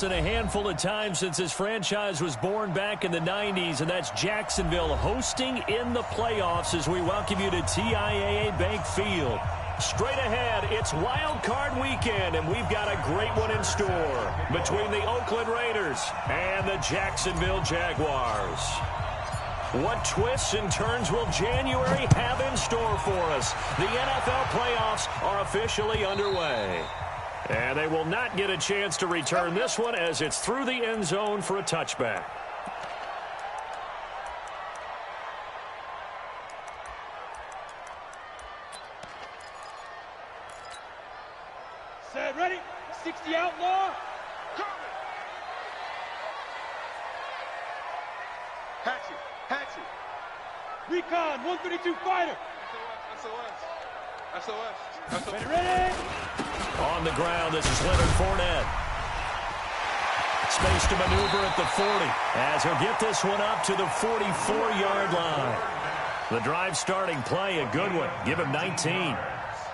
this in a handful of times since this franchise was born back in the 90s, and that's Jacksonville hosting in the playoffs as we welcome you to TIAA Bank Field. Straight ahead, it's Wild Card Weekend, and we've got a great one in store between the Oakland Raiders and the Jacksonville Jaguars. What twists and turns will January have in store for us? The NFL playoffs are officially underway. And they will not get a chance to return this one as it's through the end zone for a touchback. Set, ready? 60 outlaw. Hatchet. Recon, 132 fighter. SOS. Ready? On the ground, this is Leonard Fournette. Space to maneuver at the 40 as he'll get this one up to the 44-yard line. The drive starting play, a good one. Give him 19.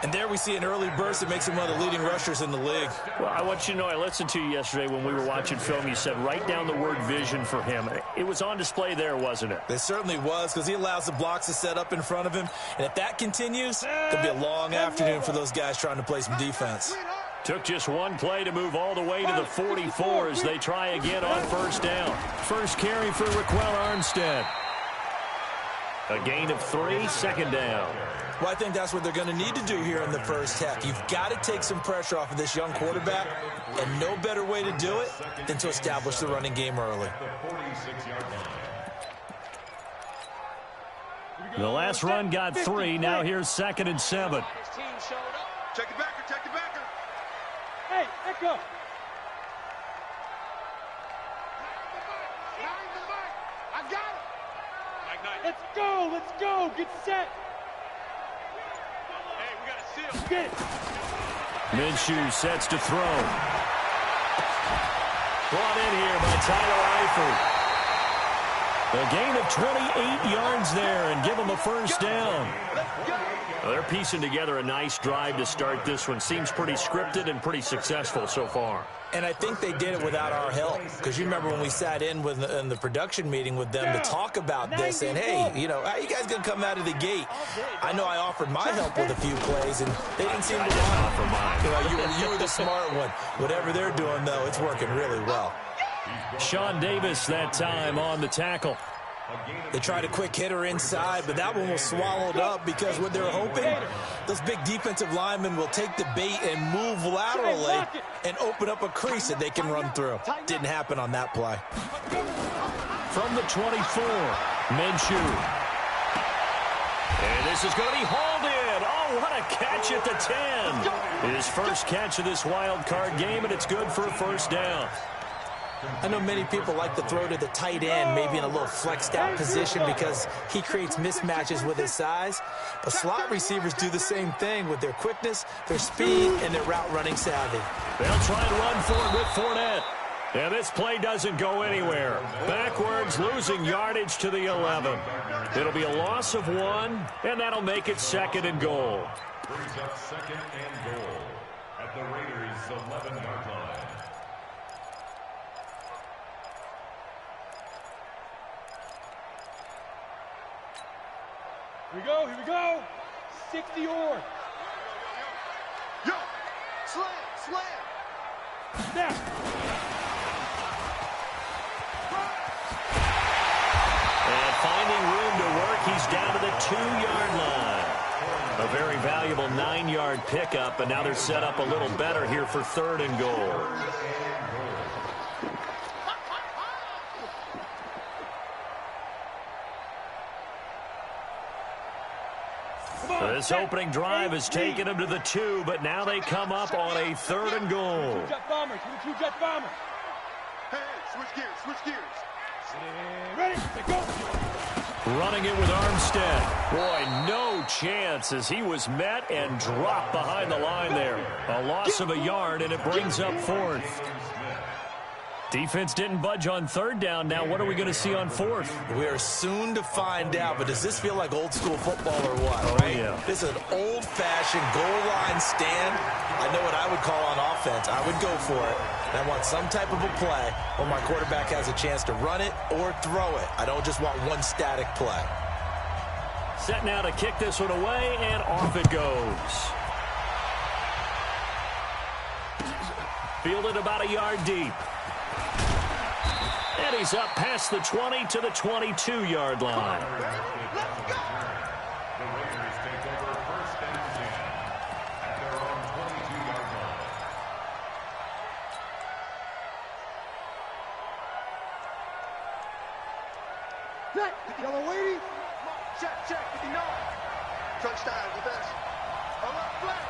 And there we see an early burst that makes him one of the leading rushers in the league. Well, I want you to know, I listened to you yesterday when we were watching film. You said write down the word vision for him. It was on display there, wasn't it? It certainly was, because he allows the blocks to set up in front of him. And if that continues, it'll be a long afternoon for those guys trying to play some defense. Took just one play to move all the way to the 44 as they try again on first down. First carry for Raquel Armstead. A gain of 3, second down. Well, I think that's what they're going to need to do here in the first half. You've got to take some pressure off of this young quarterback, and no better way to do it than to establish the running game early. The last run got 3. Now here's 2nd and 7. Check the backer. Hey, Echo. I got it. Let's go. Get set. Hey, we got a seal. Get it. Minshew sets to throw. Brought in here by Tyler Eifert. A gain of 28 yards there and give them a first down. Well, they're piecing together a nice drive to start this one. Seems pretty scripted and pretty successful so far. And I think they did it without our help, because you remember when we sat in the production meeting with them to talk about this, and hey, you know, how you guys gonna come out of the gate? I know I offered my help with a few plays, and they didn't seem to want it. You know, you were the smart one. Whatever they're doing, though, it's working really well. Sean Davis that time on the tackle. They tried a quick hitter inside, but that one was swallowed up because what they're hoping, those big defensive linemen will take the bait and move laterally and open up a crease that they can run through. Didn't happen on that play. From the 24, Minshew. And this is going to be hauled in. Oh, what a catch at the 10. His first catch of this wild card game, and it's good for a first down. I know many people like to throw to the tight end, maybe in a little flexed out position because he creates mismatches with his size. But slot receivers do the same thing with their quickness, their speed, and their route running savvy. They'll try and run for it with Fournette. And this play doesn't go anywhere. Backwards, losing yardage to the 11. It'll be a loss of 1, and that'll make it 2nd and goal. Brings up 2nd and goal at the Raiders' 11-yard line. Here we go. 60 or. Yo, slam. Snap. And finding room to work, he's down to the 2-yard line. A very valuable 9-yard pickup, and now they're set up a little better here for 3rd and goal. This opening drive has taken them to the 2, but now they come up on a 3rd and goal. Two jet bombers. Hey, switch gears. Ready, go. Running it with Armstead. Boy, no chance as he was met and dropped behind the line there. A loss of a yard, and it brings up 4th. Defense didn't budge on 3rd down. Now what are we going to see on 4th? We are soon to find out, but does this feel like old school football or what? Oh, right? Yeah. This is an old-fashioned goal line stand. I know what I would call on offense. I would go for it. And I want some type of a play where my quarterback has a chance to run it or throw it. I don't just want one static play. Set now to kick this one away, and off it goes. Fielded about a yard deep. And he's up past the 20 to the 22-yard line. The Raiders take over 1st and 10 at their own 22-yard line. Check. Yellow lady. Check. 59. Touchdown, defense. Alert, flare.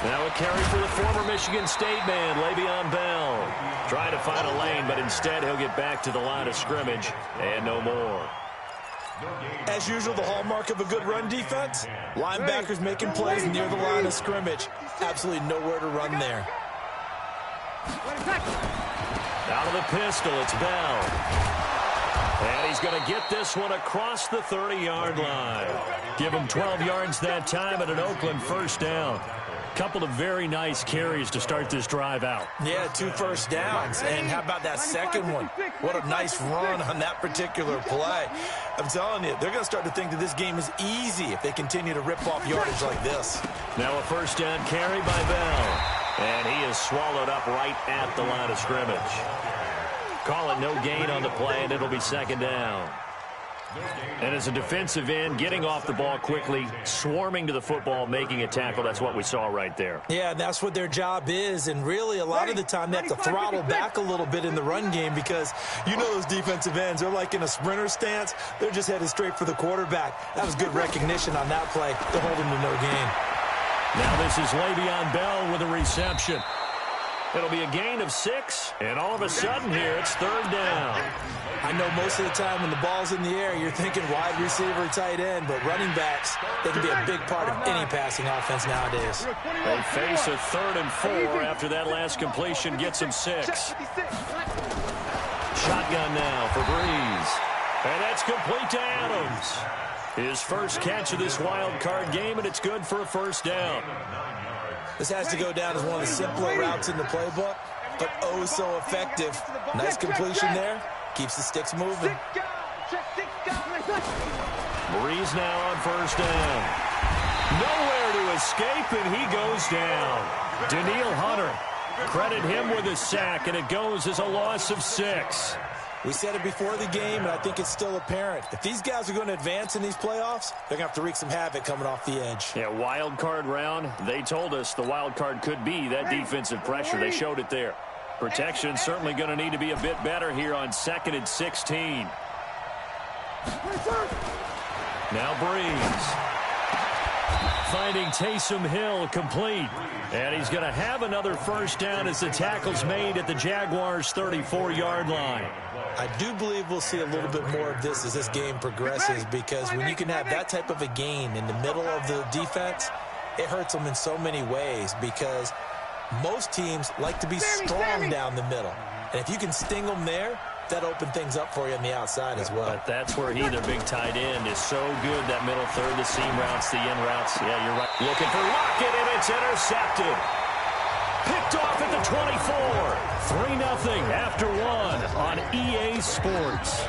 Now a carry for the former Michigan State man, Le'Veon Bell. Trying to find a lane, but instead he'll get back to the line of scrimmage and no more. As usual, the hallmark of a good run defense, linebackers making plays near the line of scrimmage. Absolutely nowhere to run there. Out of the pistol, it's Bell. And he's going to get this one across the 30-yard line. Give him 12 yards that time at an Oakland first down. Couple of very nice carries to start this drive out. Yeah, 2 first downs. And how about that second one? What a nice run on that particular play. I'm telling you, they're going to start to think that this game is easy if they continue to rip off yardage like this. Now a first down carry by Bell. And he is swallowed up right at the line of scrimmage. Call it no gain on the play, and it'll be second down. And as a defensive end, getting off the ball quickly, swarming to the football, making a tackle, that's what we saw right there. Yeah, and that's what their job is. And really, a lot of the time, they have to throttle back a little bit in the run game because you know those defensive ends, they're like in a sprinter stance. They're just headed straight for the quarterback. That was good recognition on that play to hold him to no gain. Now this is Le'Veon Bell with a reception. It'll be a gain of 6, and all of a sudden here, it's third down. I know most of the time when the ball's in the air, you're thinking wide receiver, tight end, but running backs, they can be a big part of any passing offense nowadays. They face a 3rd and 4 after that last completion gets them 6. Shotgun now for Breeze. And that's complete to Adams. His first catch of this wild card game, and it's good for a first down. This has to go down as one of the simpler routes in the playbook, but oh so effective. Nice completion there. Keeps the sticks moving. Breeze now on first down. Nowhere to escape, and he goes down. Danielle Hunter. Credit him with a sack, and it goes as a loss of 6. We said it before the game, and I think it's still apparent. If these guys are going to advance in these playoffs, they're going to have to wreak some havoc coming off the edge. Yeah, wild card round. They told us the wild card could be that defensive pressure. They showed it there. Protection certainly going to need to be a bit better here on 2nd and 16. Now Breeze. Finding Taysom Hill complete. And he's going to have another first down as the tackle's made at the Jaguars' 34-yard line. I do believe we'll see a little bit more of this as this game progresses, because when you can have that type of a gain in the middle of the defense, it hurts them in so many ways, because most teams like to be strong down the middle. And if you can sting them there, that opens things up for you on the outside as well. But that's where their big tight end, is so good, that middle third, the seam routes, the in routes. Yeah, you're right. Looking for Lockett, and it's intercepted. Picked off at the 24. 3-0 after 1 on EA Sports.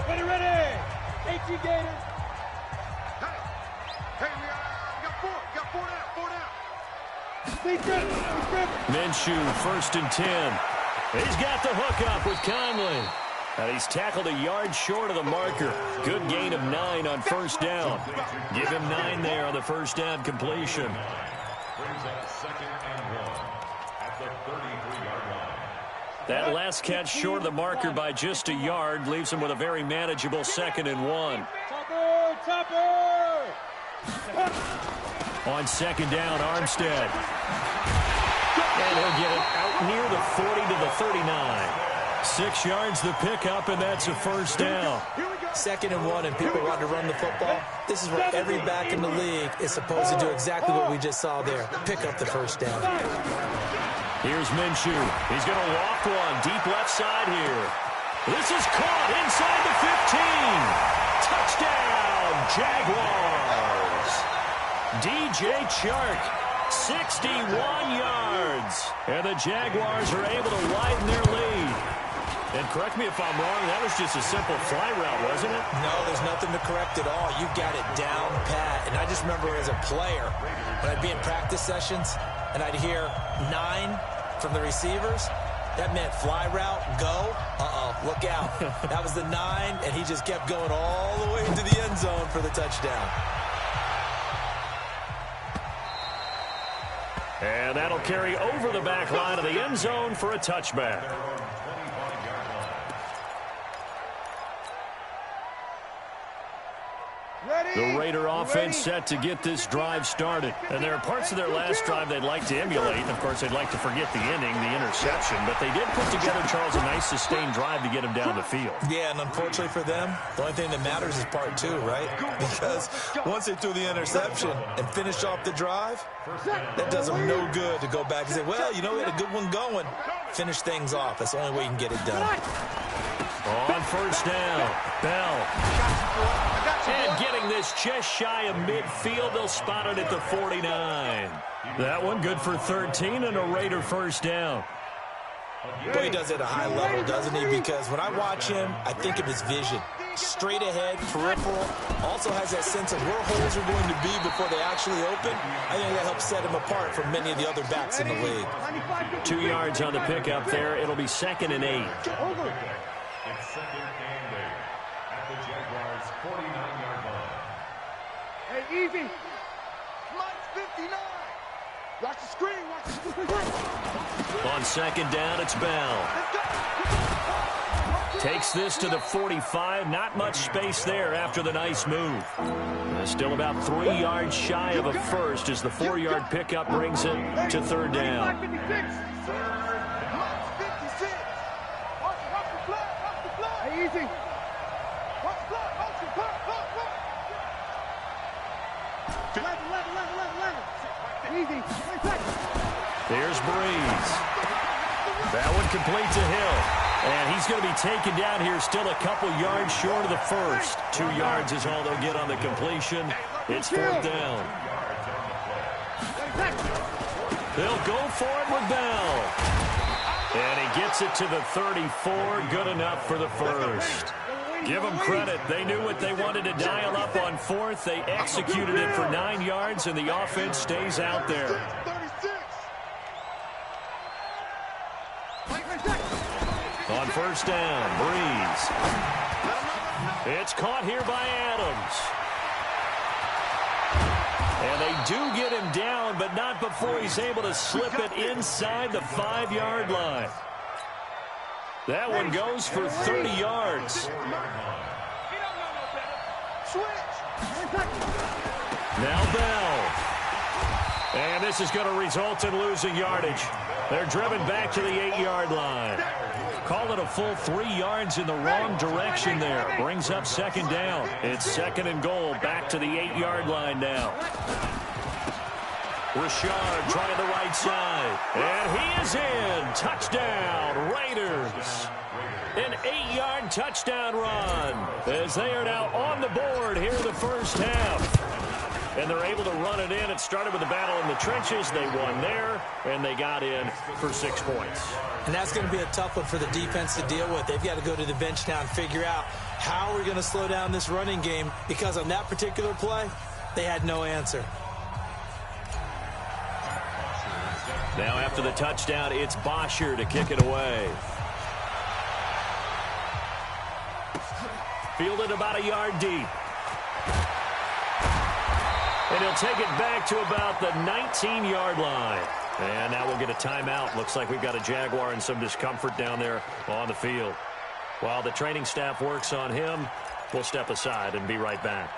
Ready. AT Gators. Hey, we got 4. Got 4 down. Minshew, 1st and 10. He's got the hook up with Conley. And he's tackled a yard short of the marker. Good gain of 9 on first down. Give him 9 there on the first down completion. Brings up 2nd and 1 at the 33-yard line. That last catch short of the marker by just a yard leaves him with a very manageable 2nd and 1. Topper! On 2nd down, Armstead. And he'll get it out near the 40 to the 39. 6 yards the pickup, and that's a first down. 2nd and 1, and people want to run the football. This is where every back in the league is supposed to do exactly what we just saw there. Pick up the first down. Here's Minshew. He's going to loft one deep left side here. This is caught inside the 15. Touchdown, Jaguars. DJ Chark, 61 yards. And the Jaguars are able to widen their lead. And correct me if I'm wrong, that was just a simple fly route, wasn't it? No, there's nothing to correct at all. You got it down pat. And I just remember as a player, when I'd be in practice sessions, and I'd hear 9 from the receivers, that meant fly route, go. Look out. That was the 9, and he just kept going all the way into the end zone for the touchdown. And that'll carry over the back line of the end zone for a touchback. The Raider offense set to get this drive started. And there are parts of their last drive they'd like to emulate. And, of course, they'd like to forget the inning, the interception. But they did put together, Charles, a nice sustained drive to get him down the field. Yeah, and unfortunately for them, the only thing that matters is part 2, right? Because once they threw the interception and finished off the drive, that does them no good to go back and say, well, you know, we had a good one going. Finish things off. That's the only way you can get it done. On first down, Bell. And getting this just shy of midfield, they'll spot it at the 49. That one good for 13 and a Raider first down. But he does it at a high level, doesn't he? Because when I watch him, I think of his vision. Straight ahead, peripheral, also has that sense of where holes are going to be before they actually open. I think that helps set him apart from many of the other backs in the league. 2 yards on the pickup there. It'll be 2nd and 8. It's 2nd and 8 at the Jaguars' 49-yard line. Hey, easy. Mike's 59. Watch the screen. Watch the screen. On 2nd down, it's Bell. Takes this to the 45. Not much space there after the nice move. Still about 3 yards shy of a first as the 4-yard pickup brings it to 3rd down. Easy. Easy. There's Breeze. That one complete to Hill. And he's going to be taken down here still a couple yards short of the first. 2 yards is all they'll get on the completion. It's 4th down. They'll go for it with Bell. And he gets it to the 34. Good enough for the first. Give them credit. They knew what they wanted to dial up on 4th. They executed it for 9 yards, and the offense stays out there. On first down, Breeze. It's caught here by Adams. And they do get him down, but not before he's able to slip it inside the 5-yard line. That one goes for 30 yards. Now Bell. And this is going to result in losing yardage. They're driven back to the 8-yard line. Call it a full 3 yards in the wrong direction there. Brings up 2nd down. It's 2nd and goal. Back to the 8-yard line now. Richard trying the right side. And he is in. Touchdown, Raiders. An 8-yard touchdown run as they are now on the board here in the first half. And they're able to run it in. It started with a battle in the trenches. They won there, and they got in for 6 points. And that's going to be a tough one for the defense to deal with. They've got to go to the bench now and figure out how we're going to slow down this running game, because on that particular play, they had no answer. Now after the touchdown, it's Bosher to kick it away. Fielded about a yard deep. And he'll take it back to about the 19-yard line. And now we'll get a timeout. Looks like we've got a Jaguar in some discomfort down there on the field. While the training staff works on him, we'll step aside and be right back.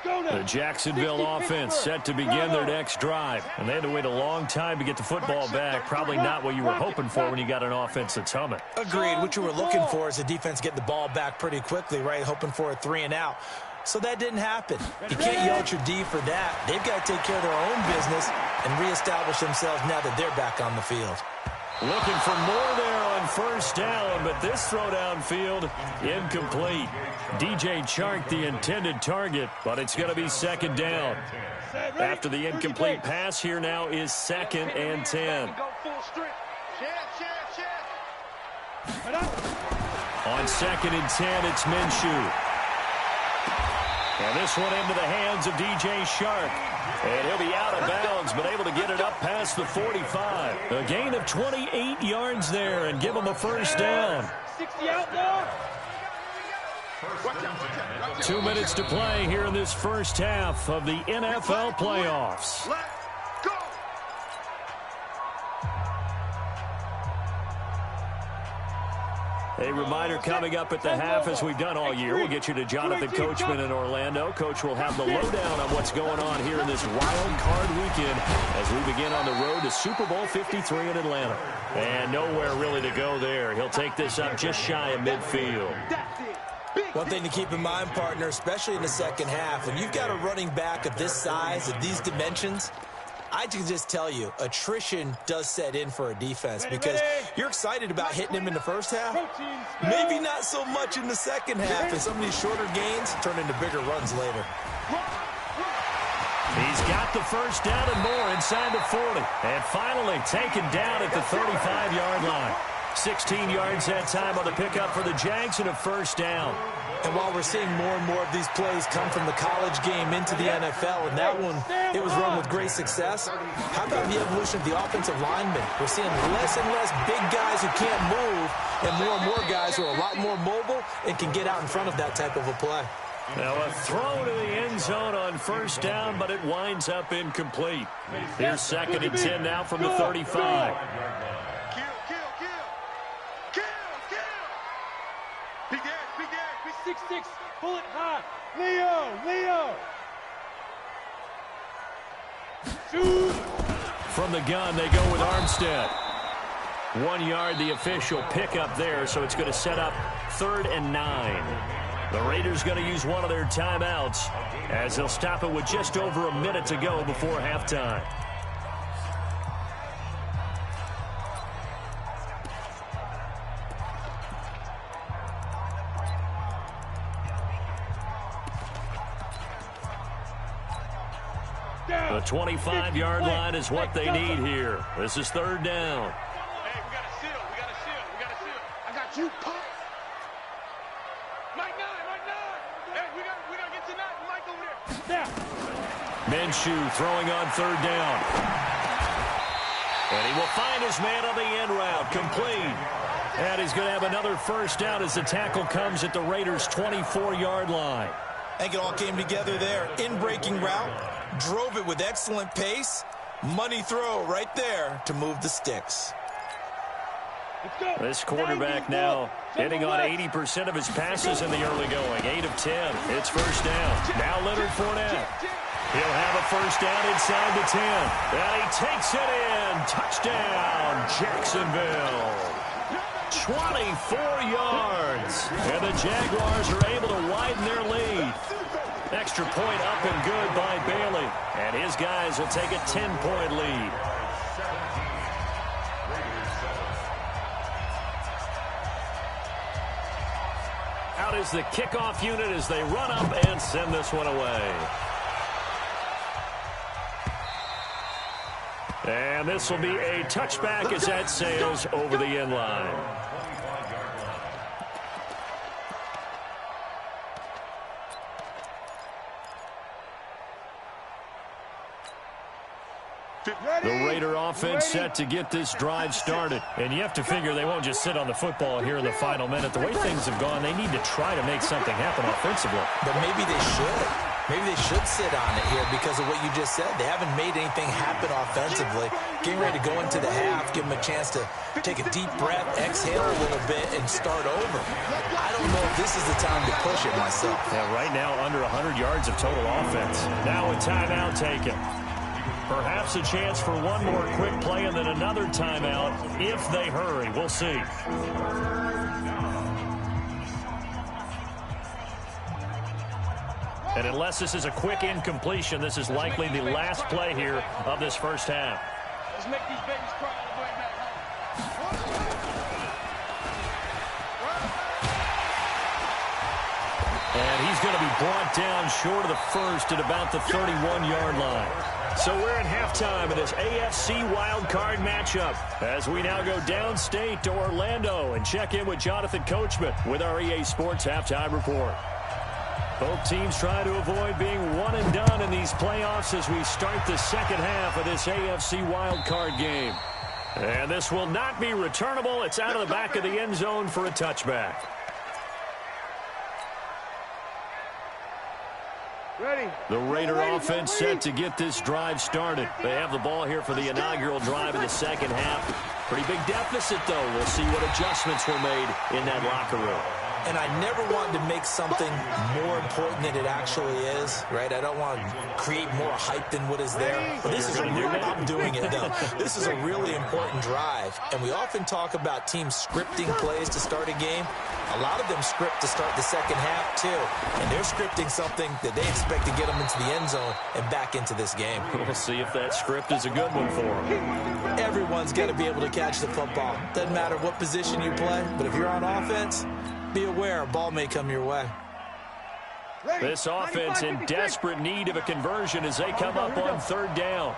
The Jacksonville offense set to begin their next drive. And they had to wait a long time to get the football back. Probably not what you were hoping for when you got an offense that's humming. Agreed. What you were looking for is the defense getting the ball back pretty quickly, right? Hoping for a 3 and out. So that didn't happen. You can't yell at your D for that. They've got to take care of their own business and reestablish themselves now that they're back on the field. Looking for more there on on first down, but this throw downfield incomplete. DJ Chark the intended target, but it's going to be second down. After the incomplete pass, here now is 2nd and 10. On 2nd and 10, it's Minshew. And this one into the hands of DJ Chark. And he'll be out of bounds, but able to get it up past the 45. A gain of 28 yards there and give him a first down. 60 out now. 2 minutes to play here in this first half of the NFL playoffs. Let's go. A reminder coming up at the half, as we've done all year. We'll get you to Jonathan Coachman in Orlando. Coach will have the lowdown on what's going on here in this wild card weekend as we begin on the road to Super Bowl 53 in Atlanta. And nowhere really to go there. He'll take this up just shy of midfield. One thing to keep in mind, partner, especially in the second half, when you've got a running back of this size, of these dimensions, I can just tell you, attrition does set in for a defense because you're excited about hitting him in the first half. Maybe not so much in the second half, and some of these shorter gains turn into bigger runs later. He's got the first down and more inside the 40. And finally taken down at the 35-yard line. 16 yards that time on the pickup for the Jags and a first down. And while we're seeing more and more of these plays come from the college game into the NFL, and that one, it was run with great success, how about the evolution of the offensive linemen? We're seeing less and less big guys who can't move and more guys who are a lot more mobile and can get out in front of that type of a play. Now a throw to the end zone on first down, but it winds up incomplete. Here's 2nd and 10 now from the 35. Big 6'6", pull it high. Leo. Shoot. From the gun, they go with Armstead. 1 yard, the official pickup there, so it's going to set up 3rd and 9. The Raiders going to use one of their timeouts as they'll stop it with just over a minute to go before halftime. The 25-yard line is what they need here. This is 3rd down. Hey, we got a seal. I got you, Pop. Mike 9. Hey, we got to get to 9. Mike over there. Minshew throwing on 3rd down. And he will find his man on the end route, complete. And he's going to have another first down as the tackle comes at the Raiders' 24-yard line. I think it all came together there. In-breaking route, drove it with excellent pace. Money throw right there to move the sticks. This quarterback now hitting on 80% of his passes in the early going. 8 of 10. It's first down. Now Leonard Fournette. He'll have a first down inside the 10. And he takes it in. Touchdown, Jacksonville. 24 yards. And the Jaguars are able to widen their lead. Extra point up and good by Bailey. And his guys will take a 10-point lead. Out is the kickoff unit as they run up and send this one away. And this will be a touchback as that sails over the end line. The Raider offense set to get this drive started. And you have to figure they won't just sit on the football here in the final minute. The way things have gone, they need to try to make something happen offensively. But maybe they should. Maybe they should sit on it here because of what you just said. They haven't made anything happen offensively. Getting ready to go into the half, give them a chance to take a deep breath, exhale a little bit, and start over. I don't know if this is the time to push it myself. Yeah, right now under 100 yards of total offense. Now a timeout taken. Perhaps a chance for one more quick play and then another timeout if they hurry. We'll see. And unless this is a quick incompletion, this is likely the last play here of this first half. Let's make these babies cry all the way back home. And he's going to be brought down short of the first at about the 31-yard line. So we're in halftime of this AFC wildcard matchup as we now go downstate to Orlando and check in with Jonathan Coachman with our EA Sports Halftime Report. Both teams try to avoid being one and done in these playoffs as we start the second half of this AFC wildcard game. And this will not be returnable. It's out of the back of the end zone for a touchback. Ready. The Raider offense set to get this drive started. They have the ball here for the inaugural drive in the second half. Pretty big deficit, though. We'll see what adjustments were made in that locker room. And I never wanted to make something more important than it actually is, right? I don't want to create more hype than what is there. But this is I'm doing it, though. This is a really important drive. And we often talk about teams scripting plays to start a game. A lot of them script to start the second half, too. And they're scripting something that they expect to get them into the end zone and back into this game. We'll see if that script is a good one for them. Everyone's got to be able to catch the football. Doesn't matter what position you play, but if you're on offense, be aware a ball may come your way. This offense in desperate need of a conversion as they come up on third down.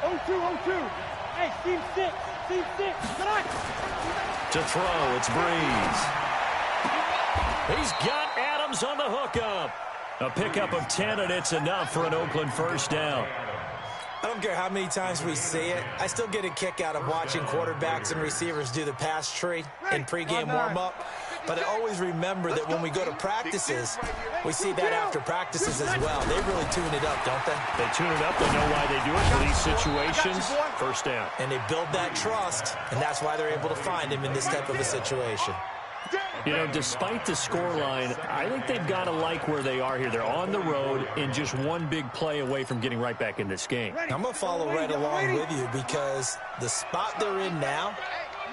0-2. Hey, team 6. To throw, it's Breeze. He's got Adams on the hookup. A pickup of 10, and it's enough for an Oakland first down. I don't care how many times we see it. I still get a kick out of watching quarterbacks and receivers do the pass tree in pregame warm-up. But I always remember that when we go to practices, we see that after practices as well. They really tune it up, don't they? They tune it up. They know why they do it for these situations. First down. And they build that trust, and that's why they're able to find him in this type of a situation. You know, despite the scoreline, I think they've got to like where they are here. They're on the road and just one big play away from getting right back in this game. I'm going to follow right along with you because the spot they're in now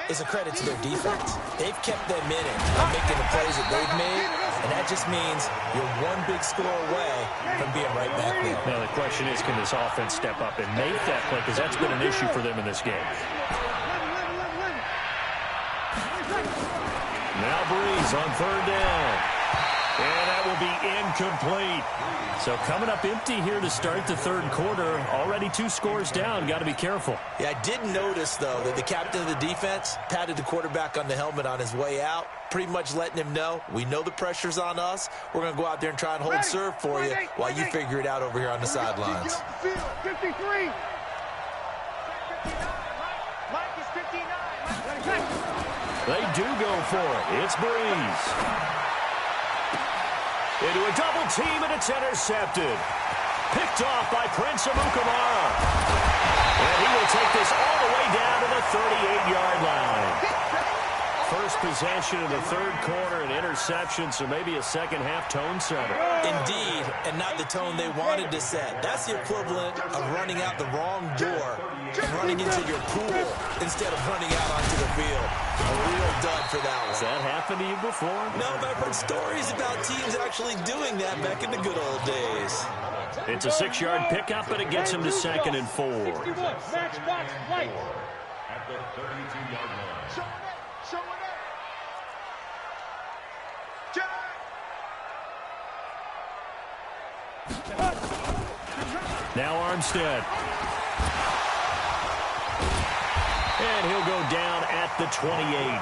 is a credit to their defense. They've kept them in it by making the plays that they've made, and that just means you're one big score away from being right back there. Now, the question is, can this offense step up and make that play? Because that's been an issue for them in this game. Now Breeze on third down. And that will be incomplete. So coming up empty here to start the third quarter. Already 2 scores down. Got to be careful. Yeah, I did notice, though, that the captain of the defense patted the quarterback on the helmet on his way out, pretty much letting him know, we know the pressure's on us. We're going to go out there and try and hold serve for you while you figure it out over here on the sidelines. 53. Mike is 59. They do go for it. It's Breeze. Into a double team, and it's intercepted. Picked off by Prince Amukamara. And he will take this all the way down to the 38-yard line. First possession of the third quarter, an interception, so maybe a second-half tone setter. Indeed, and not the tone they wanted to set. That's the equivalent of running out the wrong door and running into your pool instead of running out onto the field. A real dud for that one. Has that happened to you before? No, but I've heard stories about teams actually doing that back in the good old days. It's a 6-yard pickup, and it gets him to 2nd and 4. Match box right. At the 32-yard line. Show it up. Now Armstead. And he'll go down at the 28.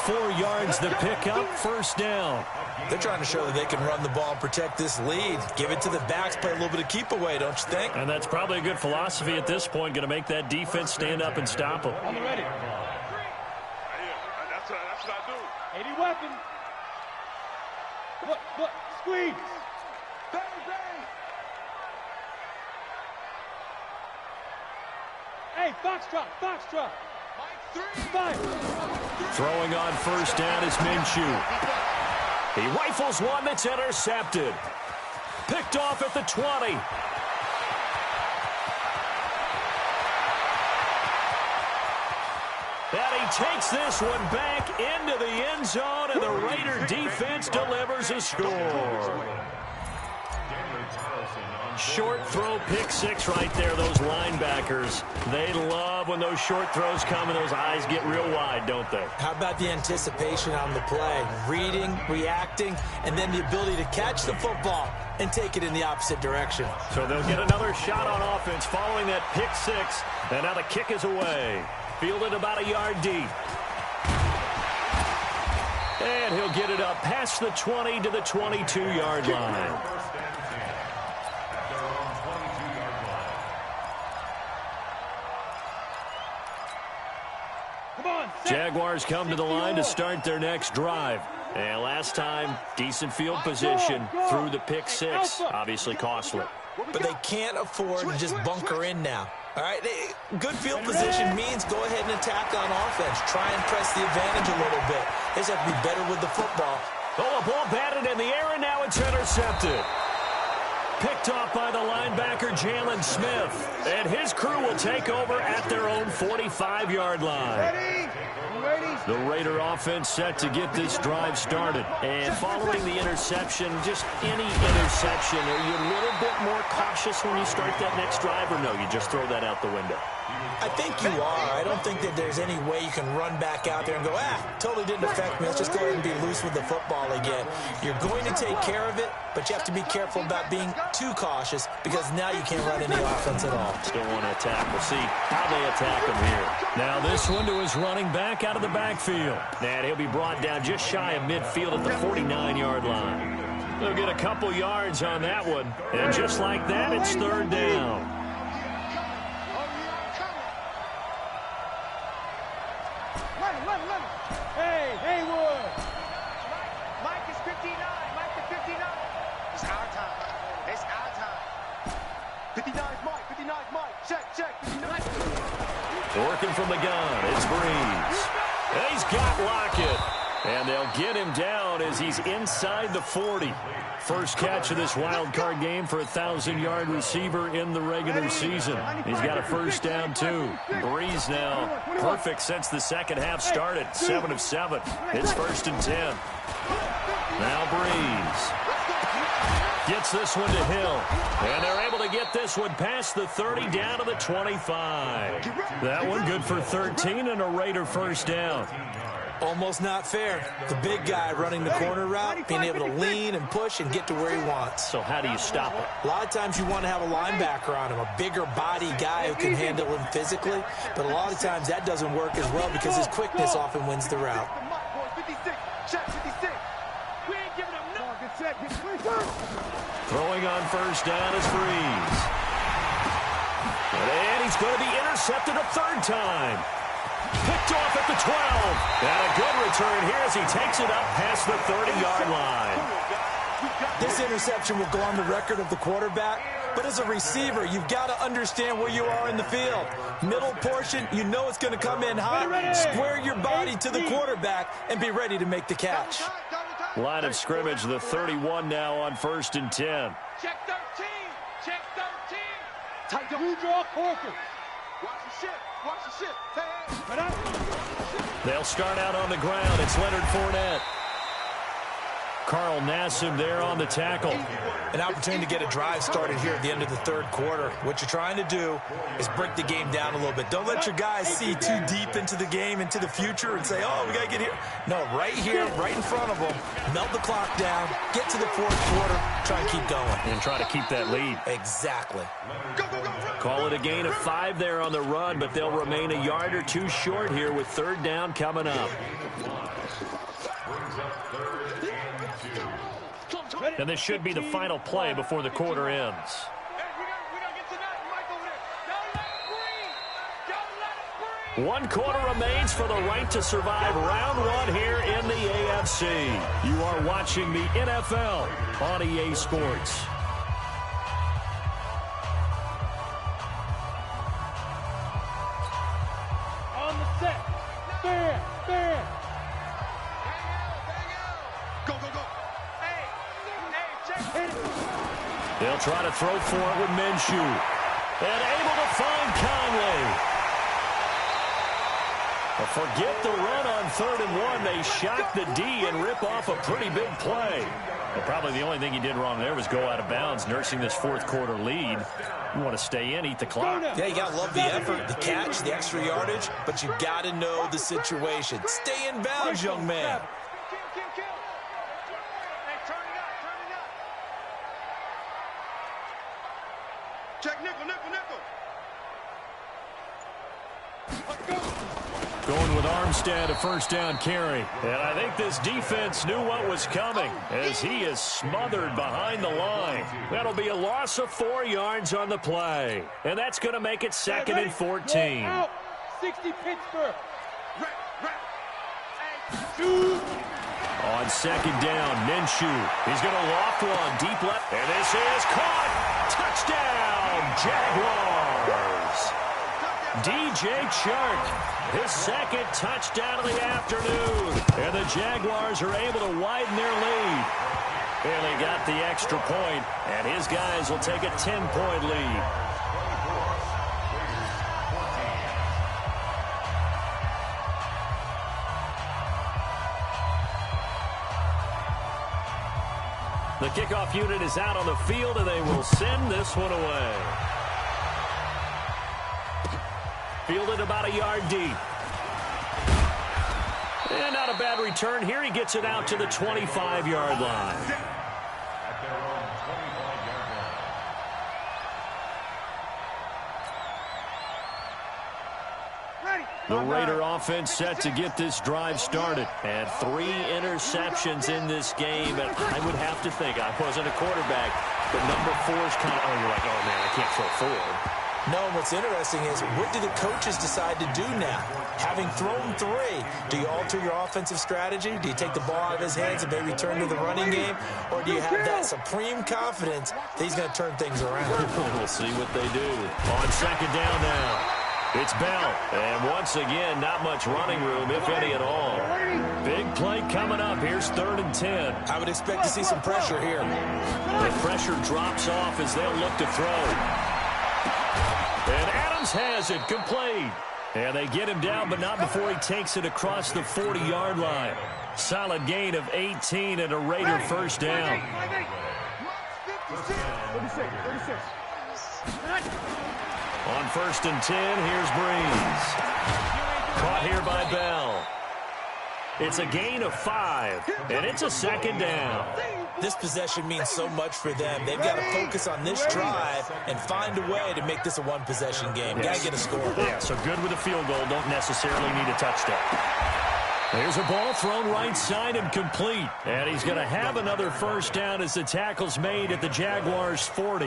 4 yards the pickup, first down. They're trying to show that they can run the ball and protect this lead. Give it to the backs, play a little bit of keep away, don't you think? And that's probably a good philosophy at this point, going to make that defense stand up and stop them. I'm ready. That's what I do. 80 weapon. Look, squeeze. Bang. Hey, Foxtrot. Mike, 3. Throwing on first down is Minshew. He rifles one that's intercepted. Picked off at the 20. And he takes this one back into the end zone, and the Raider defense delivers a score. Daniel Carlson on Short throw, pick six right there, those linebackers. They love when those short throws come and those eyes get real wide, don't they? How about the anticipation on the play? Reading, reacting, and then the ability to catch the football and take it in the opposite direction. So they'll get another shot on offense following that pick six. And now the kick is away. Fielded about a yard deep. And he'll get it up past the 20 to the 22-yard line. Jaguars come to the line to start their next drive. And last time, decent field position through the pick six. Obviously costly. But they can't afford to just bunker in now. All right, good field position means go ahead and attack on offense. Try and press the advantage a little bit. They just have to be better with the football. Oh, a ball batted in the air, and now it's intercepted. Picked off by the linebacker, Jalen Smith. And his crew will take over at their own 45-yard line. The Raider offense set to get this drive started. And following the interception, just any interception, are you a little bit more cautious when you start that next drive, or no, you just throw that out the window? I think you are. I don't think that there's any way you can run back out there and go, totally didn't affect me. Let's just go ahead and be loose with the football again. You're going to take care of it, but you have to be careful about being too cautious because now you can't run any offense at all. Still want to attack. We'll see how they attack him here. Now this one to his running back out of the backfield. And he'll be brought down just shy of midfield at the 49-yard line. They'll get a couple yards on that one. And just like that, it's third down. Hey, Haywood. Mike is 59. Mike is 59. It's our time. It's our time. 59 is Mike. 59 is Mike. Check. 59. Working from the gun, it's Breeze. And he's got Lockett. And they'll get him down as he's inside the 40. First catch of this wild card game for a 1,000-yard receiver in the regular season. He's got a first down, too. Breeze now perfect since the second half started. 7 of 7. It's 1st and 10. Now Breeze gets this one to Hill. And they're able to get this one past the 30 down to the 25. That one good for 13 and a Raider first down. Almost not fair. The big guy running the corner route, being able to lean and push and get to where he wants. So how do you stop it? A lot of times you want to have a linebacker on him, a bigger body guy who can handle him physically. But a lot of times that doesn't work as well because his quickness often wins the route. Throwing on first down is Breeze. And he's going to be intercepted a third time. Picked off at the 12. And a good return here as he takes it up past the 30-yard line. This interception will go on the record of the quarterback, but as a receiver, you've got to understand where you are in the field. Middle portion, you know it's going to come in hot. Square your body to the quarterback and be ready to make the catch. Line of scrimmage, the 31 now on 1st and 10. Check 13. Check 13. Tight you draw Corker. Watch the shit. Watch the shit. They'll start out on the ground. It's Leonard Fournette. Carl Nassib there on the tackle. An opportunity to get a drive started here at the end of the third quarter. What you're trying to do is break the game down a little bit. Don't let your guys see too deep into the game, into the future, and say, oh, we got to get here. No, right here, right in front of them. Melt the clock down, get to the fourth quarter, try and keep going. And try to keep that lead. Exactly. Call it a gain of 5 there on the run, but they'll remain a yard or two short here with third down coming up. And this should be the final play before the quarter ends. One quarter remains for the right to survive round one here in the AFC. You are watching the NFL on EA Sports. On the set. Fair. Go. They'll try to throw for it with Minshew. And able to find Conley. Well, forget the run on 3rd and 1. They shock the D and rip off a pretty big play. Well, probably the only thing he did wrong there was go out of bounds, nursing this fourth-quarter lead. You want to stay in, eat the clock. Yeah, you got to love the effort, the catch, the extra yardage, but you got to know the situation. Stay in bounds, young man. Check nickel, nickel, nickel. Going with Armstead, a first down carry. And I think this defense knew what was coming as he is smothered behind the line. That'll be a loss of 4 yards on the play. And that's going to make it 2nd and 14. 60 Pittsburgh. On 2nd down, Minshew. He's going to loft one deep left. And this is caught. Touchdown, Jaguars. DJ Chark, his 2nd touchdown of the afternoon. And the Jaguars are able to widen their lead. And they got the extra point, and his guys will take a 10-point lead. The kickoff unit is out on the field, and they will send this one away. Fielded about a yard deep. And not a bad return here. He gets it out to the 25-yard line. At their own 25-yard line. The Raider offense set to get this drive started. And 3 interceptions in this game. And I would have to think, I wasn't a quarterback, but number 4 is kind of, you're like, oh, man, I can't throw 4. No, what's interesting is, what do the coaches decide to do now? Having thrown 3, do you alter your offensive strategy? Do you take the ball out of his hands and maybe turn to the running game? Or do you have that supreme confidence that he's going to turn things around? We'll see what they do. On 2nd down now, it's Bell. And once again, not much running room, if any at all. Big play coming up. Here's 3rd and 10. I would expect to see some pressure here. The pressure drops off as they'll look to throw. And Adams has it complete. And they get him down, but not before he takes it across the 40-yard line. Solid gain of 18 and a Raider first down. 36. On 1st and 10, here's Breeze. Caught here by Bell. It's a gain of 5, and it's a 2nd down. This possession means so much for them. They've got to focus on this drive and find a way to make this a one-possession game. Got to get a score. Yeah, so good with a field goal. Don't necessarily need a touchdown. There's a ball thrown right side and complete. And he's going to have another first down as the tackle's made at the Jaguars' 40.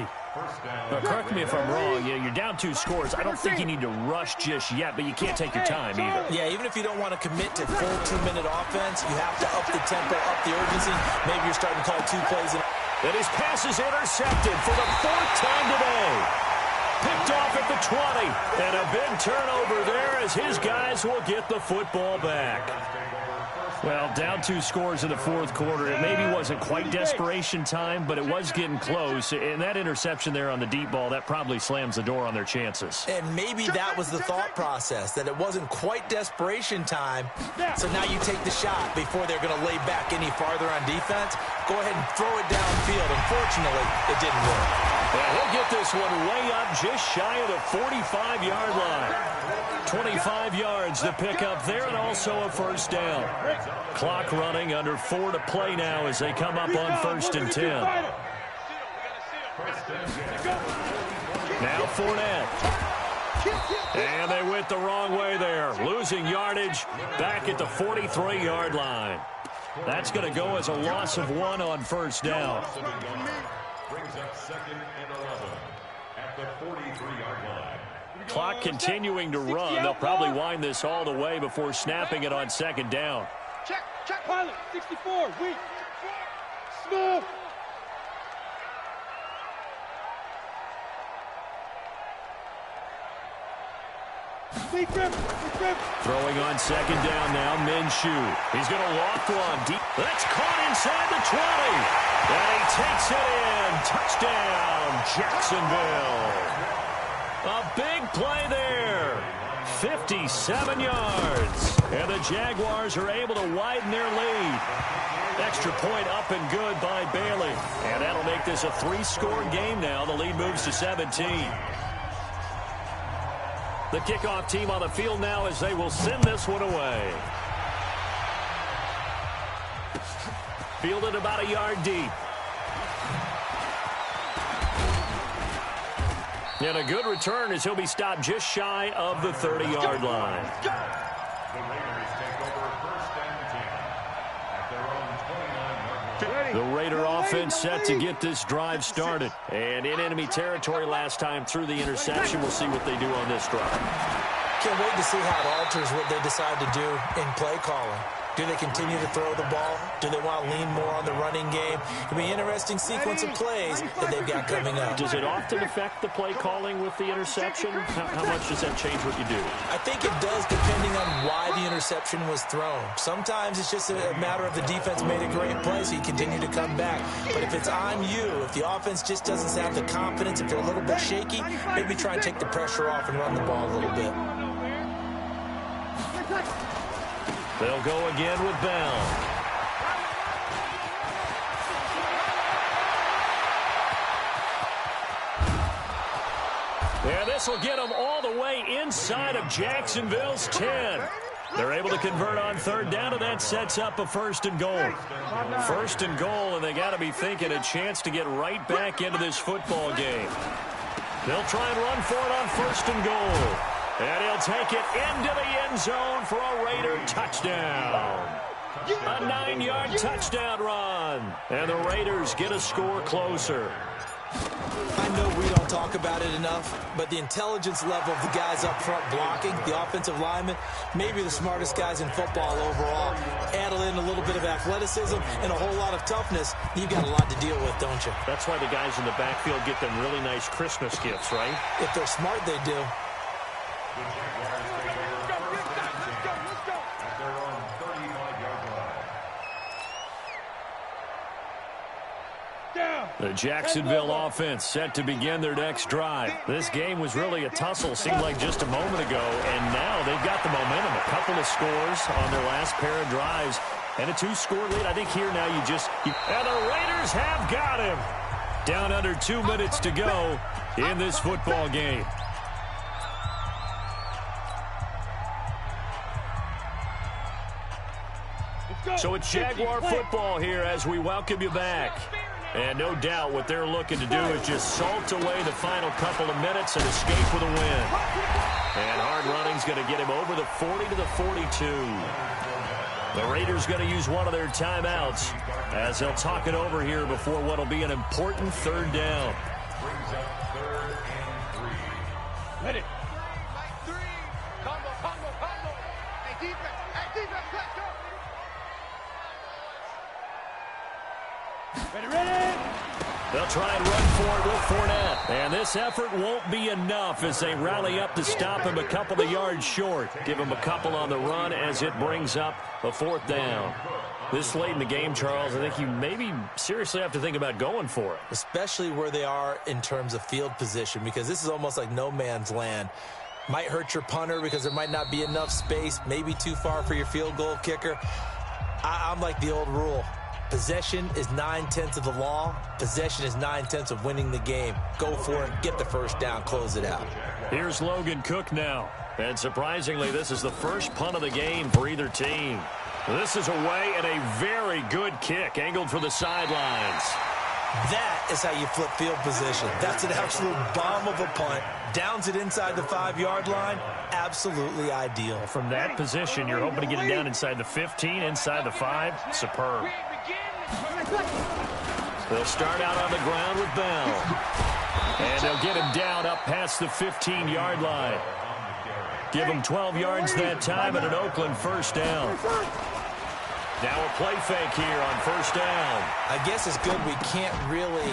Now, correct me if I'm wrong. You're down 2 scores. I don't think you need to rush just yet, but you can't take your time either. Yeah, even if you don't want to commit to full 2-minute offense, you have to up the tempo, up the urgency. Maybe you're starting to call 2 plays. And his pass is intercepted for the 4th time today. Picked off at the 20. And a big turnover there as his guys will get the football back. Well, down 2 scores in the 4th quarter. It maybe wasn't quite desperation time, but it was getting close. And that interception there on the deep ball, that probably slams the door on their chances. And maybe that was the thought process, that it wasn't quite desperation time. So now you take the shot before they're going to lay back any farther on defense. Go ahead and throw it downfield. Unfortunately, it didn't work. Well, he'll get this one way up just shy of the 45-yard line. 25 yards to pick up there, and also a first down. Clock running, under 4 to play now as they come up on 1st and 10. Now Fournette. And they went the wrong way there. Losing yardage back at the 43-yard line. That's going to go as a loss of 1 on first down. Brings up 2nd and 11 at the 43-yard line. Clock continuing to run. They'll probably wind this all the way before snapping it on 2nd down. Check, pilot, 64, weak. Smooth. Throwing on 2nd down now, Minshew. He's going to loft one deep. That's caught inside the 20. And he takes it in. Touchdown, Jacksonville. A big play there. 57 yards. And the Jaguars are able to widen their lead. Extra point up and good by Bailey. And that'll make this a 3-score game now. The lead moves to 17. The kickoff team on the field now as they will send this one away. Fielded about a yard deep. And a good return as he'll be stopped just shy of the 30-yard line. The Raiders take over 1st and 10 at their own 29-yard line. The Raider offense set to get this drive started. And in enemy territory last time through the interception. We'll see what they do on this drive. Can't wait to see how it alters what they decide to do in play calling. Do they continue to throw the ball? Do they want to lean more on the running game? It'll be an interesting sequence of plays that they've got coming up. Does it often affect the play calling with the interception? How much does that change what you do? I think it does, depending on why the interception was thrown. Sometimes it's just a matter of the defense made a great play, so you continue to come back. But if it's on you, if the offense just doesn't have the confidence, if they're a little bit shaky, maybe try and take the pressure off and run the ball a little bit. They'll go again with Bell. And this will get them all the way inside of Jacksonville's 10. They're able to convert on 3rd down, and that sets up a 1st and goal. 1st and goal, and they got to be thinking a chance to get right back into this football game. They'll try and run for it on 1st and goal. And he'll take it into the end zone for a Raider touchdown. A 9-yard touchdown run. And the Raiders get a score closer. I know we don't talk about it enough, but the intelligence level of the guys up front blocking, the offensive linemen, maybe the smartest guys in football overall. Add in a little bit of athleticism and a whole lot of toughness, you've got a lot to deal with, don't you? That's why the guys in the backfield get them really nice Christmas gifts, right? If they're smart, they do. The Jaguars take over 1st and 10 at their own 35-yard line. The Jacksonville offense set to begin their next drive. This game was really a tussle, seemed like just a moment ago, and now they've got the momentum. A couple of scores on their last pair of drives, and a 2-score lead. I think here now and the Raiders have got him. Down under 2 minutes to go in this football game. So it's Jaguar football here as we welcome you back. And no doubt what they're looking to do is just salt away the final couple of minutes and escape with a win. And hard running's going to get him over the 40 to the 42. The Raiders going to use one of their timeouts as they'll talk it over here before what will be an important 3rd down. Brings up 3rd and 3. Ready. 3. Combo. Hey, defense, let's go. Ready. They'll try and run for it with Fournette. And this effort won't be enough as they rally up to stop him a couple of yards short. Give him a couple on the run as it brings up a 4th down. This late in the game, Charles, I think you maybe seriously have to think about going for it. Especially where they are in terms of field position, because this is almost like no man's land. Might hurt your punter because there might not be enough space, maybe too far for your field goal kicker. I'm like the old rule. Possession is 9/10 of the law. Possession is 9/10 of winning the game. Go for it. Get the 1st down. Close it out. Here's Logan Cook now. And surprisingly, this is the first punt of the game for either team. This is away and a very good kick angled for the sidelines. That is how you flip field position. That's an absolute bomb of a punt. Downs it inside the 5-yard line. Absolutely ideal. From that position, you're hoping to get it down inside the 15, inside the 5. Superb. They'll start out on the ground with Bell. And they'll get him down up past the 15-yard line. Give him 12 yards that time and an Oakland 1st down. Now a play fake here on 1st down. I guess it's good we can't really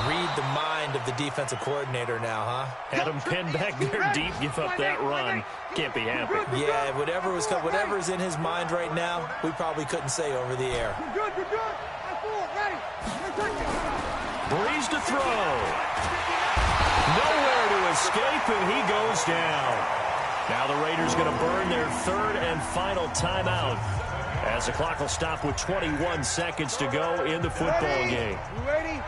read the mind of the defensive coordinator now, huh? Had him pinned back there deep, give up that run. Can't be happy. Yeah, whatever's in his mind right now, we probably couldn't say over the air. Breeze to throw. Nowhere to escape, and he goes down. Now the Raiders going to burn their third and final timeout as the clock will stop with 21 seconds to go in the football game. You ready?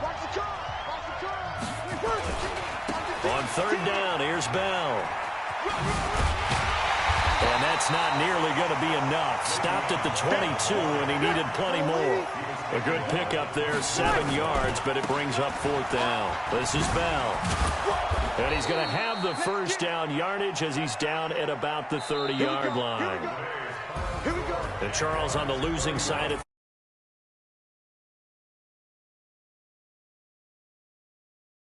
Watch the curve. Watch the curve. On third down, here's Bell. And that's not nearly going to be enough. Stopped at the 22, and he needed plenty more. A good pickup there, 7 yards, but it brings up fourth down. This is Bell. And he's going to have the first down yardage as he's down at about the 30-yard line. And Charles on the losing side at